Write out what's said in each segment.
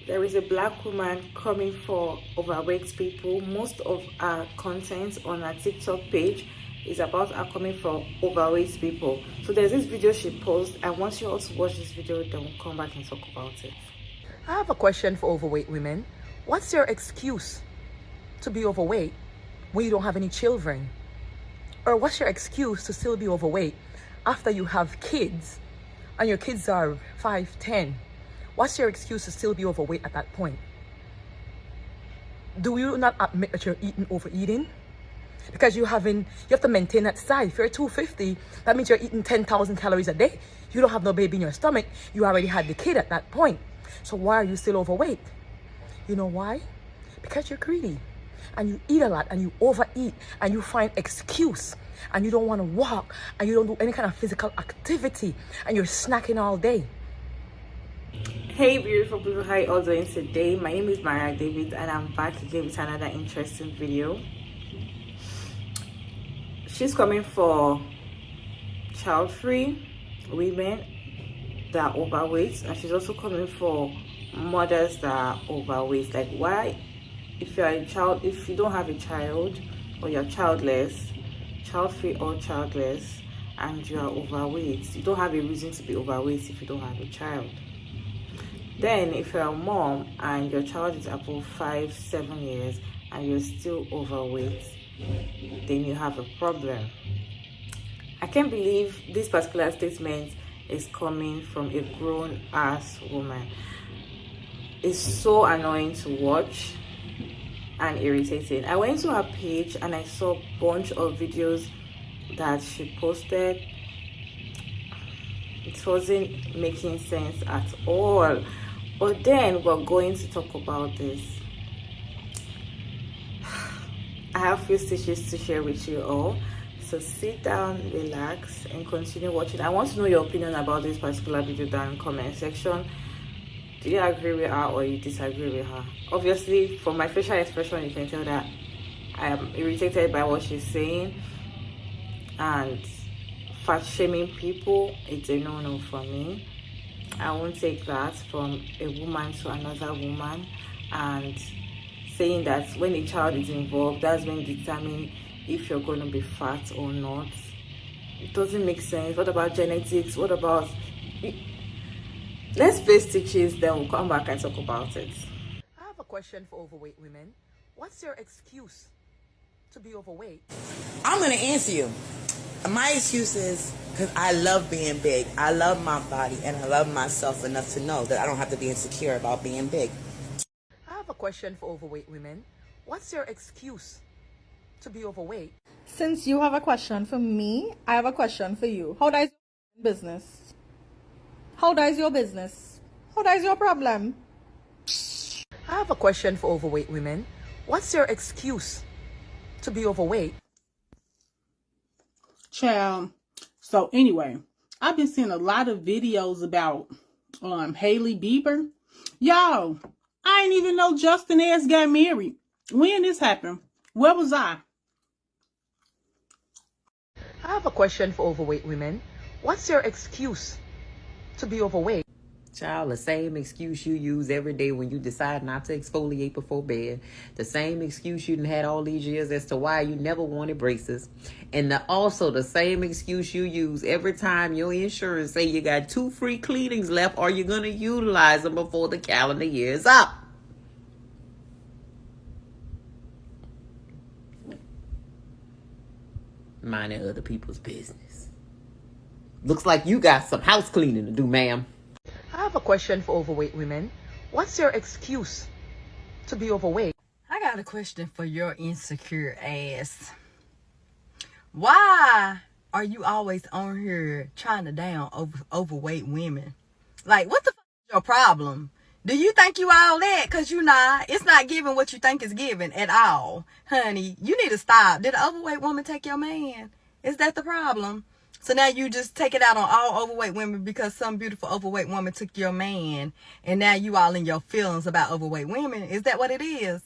there is a black woman coming for overweight people. Most of our content on our TikTok page is about her coming for overweight people. So there's this video she posted, and once you also watch this video, then we'll come back and talk about it. I have a question for overweight women. What's your excuse to be overweight when you don't have any children? Or what's your excuse to still be overweight after you have kids and your kids are 5, 10? What's your excuse to still be overweight at that point? Do you not admit that you're overeating? Because you have to maintain that size. If you're 250, that means you're eating 10,000 calories a day. You don't have no baby in your stomach. You already had the kid at that point. So why are you still overweight? You know why? Because you're greedy. And you eat a lot and you overeat and you find excuse and you don't want to walk and you don't do any kind of physical activity and you're snacking all day. Hey beautiful people, how you all doing today? My name is Maria David and I'm back again with another interesting video. She's coming for child-free women that are overweight, and she's also coming for mothers that are overweight. Like, why, if you're a child, if you don't have a child or you're childless, child-free or childless, and you are overweight, you don't have a reason to be overweight if you don't have a child. Then if you're a mom and your child is above 5, 7 years and you're still overweight, then you have a problem. I can't believe this particular statement is coming from a grown-ass woman. It's so annoying to watch and irritating. I went to her page and I saw a bunch of videos that she posted. It wasn't making sense at all. But then we're going to talk about this. I have a few stitches to share with you all. So sit down, relax, and continue watching. I want to know your opinion about this particular video down in the comment section. Do you agree with her or you disagree with her? Obviously, from my facial expression, you can tell that I am irritated by what she's saying. And fat shaming people, it's a no-no for me. I won't take that from a woman to another woman, and saying that when a child is involved, that's when you determine if you're going to be fat or not. It doesn't make sense. What about genetics? What about... Let's face stitches, then we'll come back and talk about it. I have a question for overweight women. What's your excuse to be overweight? I'm going to answer you. My excuse is because I love being big. I love my body and I love myself enough to know that I don't have to be insecure about being big. I have a question for overweight women. What's your excuse to be overweight? Since you have a question for me, I have a question for you. How does your business? How does your business? How does your problem? I have a question for overweight women. What's your excuse to be overweight? Child. So anyway, I've been seeing a lot of videos about Hailey Bieber. Y'all, I ain't even know Justin S got married. When this happened? Where was I? I have a question for overweight women. What's your excuse to be overweight? Child, the same excuse you use every day when you decide not to exfoliate before bed. The same excuse you done had all these years as to why you never wanted braces. And also the same excuse you use every time your insurance say you got 2 free cleanings left or you're going to utilize them before the calendar year is up. Minding other people's business. Looks like you got some house cleaning to do, ma'am. I have a question for overweight women. What's your excuse to be overweight? I got a question for your insecure ass. Why are you always on here trying to down overweight women? Like, what the fuck is your problem? Do you think you all that? Because you not. It's not giving what you think is giving at all. Honey, you need to stop. Did an overweight woman take your man? Is that the problem? So now you just take it out on all overweight women because some beautiful overweight woman took your man. And now you all in your feelings about overweight women. Is that what it is?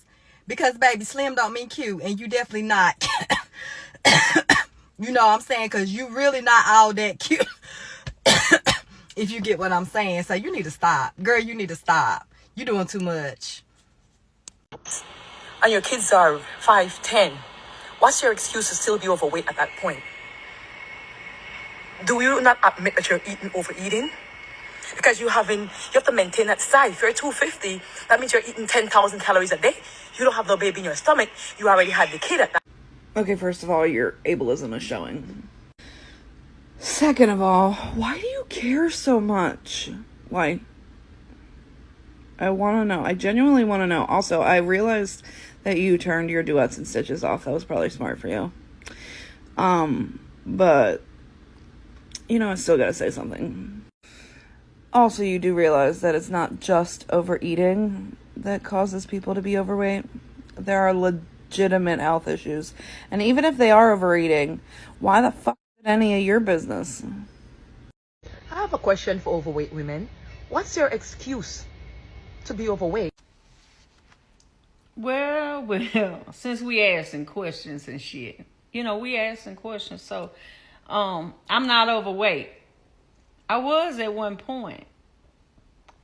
Because, baby, slim don't mean cute. And you definitely not. You know what I'm saying? Because you really not all that cute. If you get what I'm saying. So you need to stop. Girl, you need to stop. You doing too much. And your kids are 5'10", what's your excuse to still be overweight at that point? Do you not admit that you're overeating? Because you have to maintain that size. If you're 250, that means you're eating 10,000 calories a day. You don't have no baby in your stomach. You already had the kid at that. Okay, first of all, your ableism is showing. Second of all, why do you care so much? Like, I want to know. I genuinely want to know. Also, I realized that you turned your duets and stitches off. That was probably smart for you. But, you know, I still gotta say something. Also, you do realize that it's not just overeating that causes people to be overweight. There are legitimate health issues. And even if they are overeating, why the fuck is it any of your business? I have a question for overweight women. What's your excuse to be overweight? Well, since we asking questions and shit, we asking questions. So, I'm not overweight. I was at one point,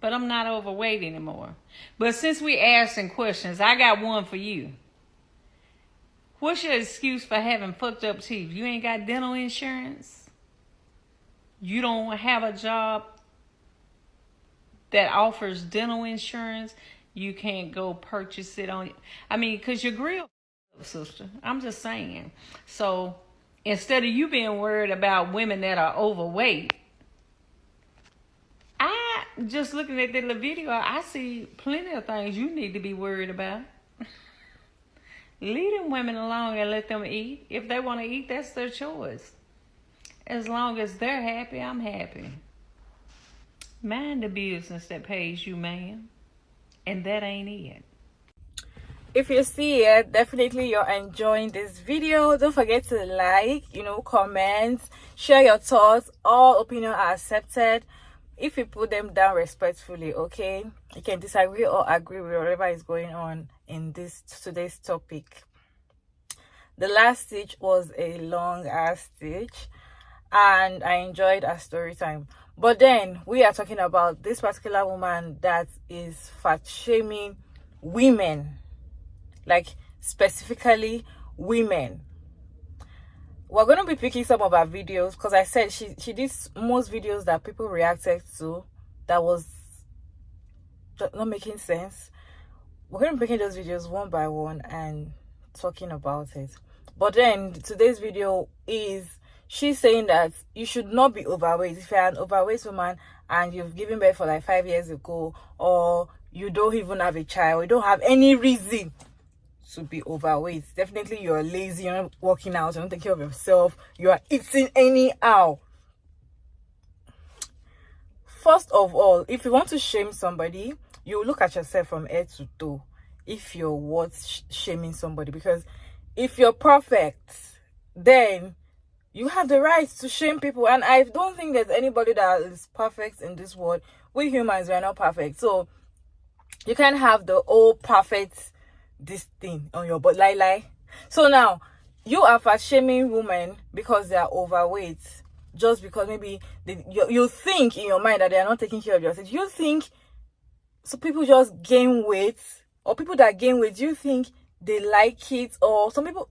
but I'm not overweight anymore. But since we asking questions, I got one for you. What's your excuse for having fucked up teeth? You ain't got dental insurance? You don't have a job that offers dental insurance? You can't go purchase it on, because your grill, sister. I'm just saying. So instead of you being worried about women that are overweight, I just looking at the little video, I see plenty of things you need to be worried about. Leave them women alone and let them eat. If they want to eat, that's their choice. As long as they're happy, I'm happy. Mind the business that pays you, man. And that ain't it. If you see it, definitely you're enjoying this video. Don't forget to like, comment, share your thoughts. All opinions are accepted if you put them down respectfully. Okay, you can disagree or agree with whatever is going on in today's topic. The last stitch was a long ass stitch and I enjoyed our story time. But then we are talking about this particular woman that is fat shaming women, like specifically women. We're going to be picking some of her videos because I said she did most videos that people reacted to that was not making sense. We're going to be picking those videos one by one and talking about it. But then today's video is she's saying that you should not be overweight. If you're an overweight woman and you've given birth for like 5 years ago, or you don't even have a child, you don't have any reason to be overweight. Definitely you're lazy, you're not working out, you're not taking care of yourself, you are eating anyhow. First of all, if you want to shame somebody, you look at yourself from head to toe if you're worth shaming somebody. Because if you're perfect, then you have the right to shame people. And I don't think there's anybody that is perfect in this world. We humans, we are not perfect. So you can't have the whole perfect this thing on your body. Lie. So now you are fat shaming women because they are overweight, just because maybe you think in your mind that they are not taking care of yourself. You think so people just gain weight, or people that gain weight, you think they like it, or some people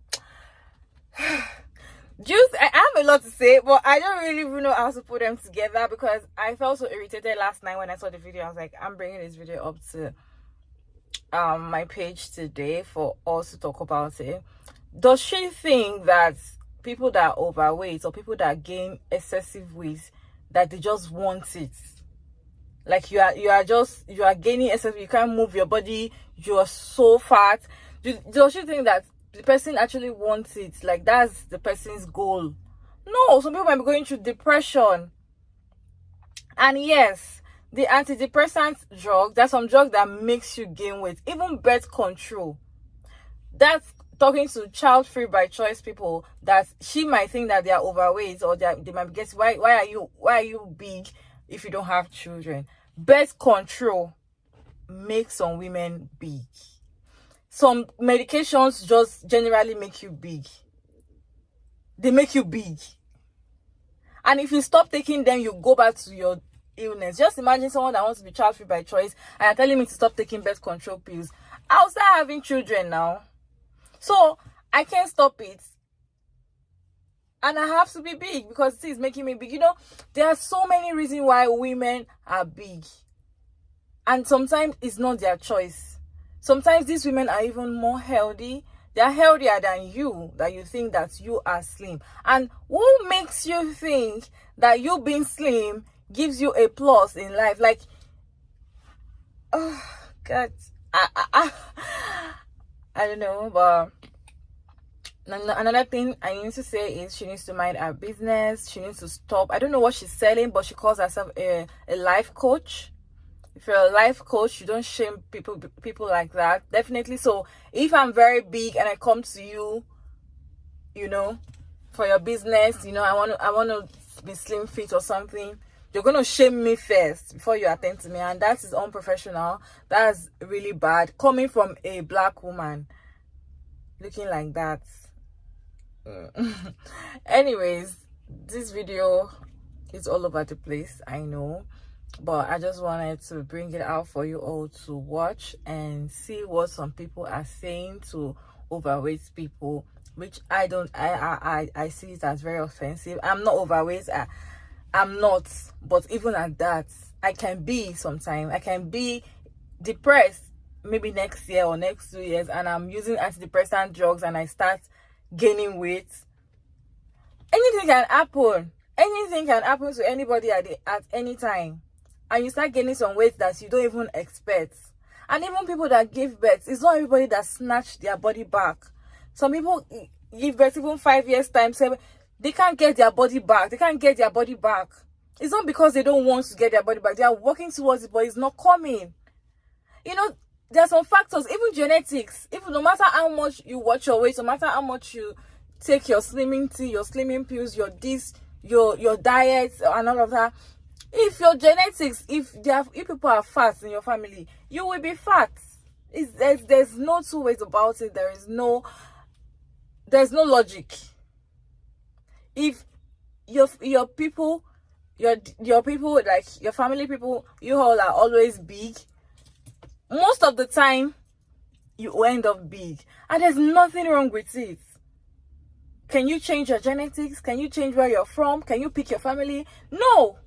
I have a lot to say, but I don't really know how to put them together because I felt so irritated last night when I saw the video. I was like, I'm bringing this video up to my page today for us to talk about it. Does she think that people that are overweight or people that gain excessive weight, that they just want it? Like you are gaining excessive, you can't move your body, you are so fat. Does she think that the person actually wants it? Like that's the person's goal? No, some people might be going through depression. And yes, the antidepressant drug, there's some drug that makes you gain weight, even birth control. That's talking to child-free by choice people, that she might think that they are overweight, or they might guess why are you big if you don't have children. Birth control makes some women big. Some medications just generally make you big. They make you big. And if you stop taking them, you go back to your illness. Just imagine someone that wants to be child-free by choice and you're telling me to stop taking birth control pills. I'll start having children now. So I can't stop it. And I have to be big because it is making me big. You know, there are so many reasons why women are big. And sometimes it's not their choice. Sometimes these women are even more healthy. They are healthier than you, that you think that you are slim. And what makes you think that you being slim gives you a plus in life? Like, oh, God. I don't know, but another thing I need to say is she needs to mind her business. She needs to stop. I don't know what she's selling, but she calls herself a life coach. If you're a life coach, you don't shame people like that. Definitely. So if I'm very big and I come to you, you know, for your business, you know, I want to be slim fit or something, you're going to shame me first before you attend to me. And that is unprofessional. That's really bad. Coming from a black woman looking like that. Anyways, this video is all over the place, I know. But I just wanted to bring it out for you all to watch and see what some people are saying to overweight people, which I see it as very offensive. I'm not overweight. I'm not. But even at that, I can be sometimes. I can be depressed maybe next year or next 2 years, and I'm using antidepressant drugs and I start gaining weight. Anything can happen. Anything can happen to anybody at any time. And you start gaining some weight that you don't even expect. And even people that give birth, it's not everybody that snatch their body back. Some people give birth even 5 years time, 7, they can't get their body back. They can't get their body back. It's not because they don't want to get their body back. They are working towards it, but it's not coming. You know, there are some factors, even genetics. Even no matter how much you watch your weight, no matter how much you take your slimming tea, your slimming pills, your diet and all of that, if your genetics, if people are fat in your family, you will be fat. There's no two ways about it. There's no logic. If your people, like your family people, you all are always big, most of the time you will end up big, and there's nothing wrong with it. Can you change your genetics? Can you change where you're from? Can you pick your family? No.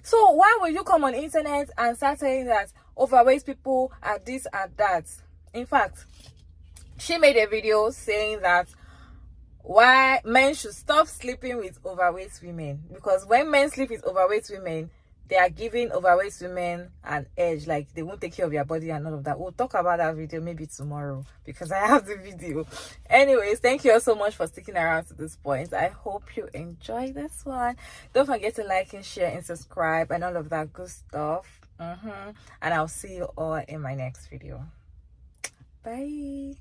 So why will you come on internet and start saying that overweight people are this and that? In fact, she made a video saying that why men should stop sleeping with overweight women, because when men sleep with overweight women, they are giving overweight women an edge, like they won't take care of your body and all of that. We'll talk about that video maybe tomorrow because I have the video. Anyways, thank you all so much for sticking around to this point. I hope you enjoy this one. Don't forget to like and share and subscribe and all of that good stuff. And I'll see you all in my next video. Bye.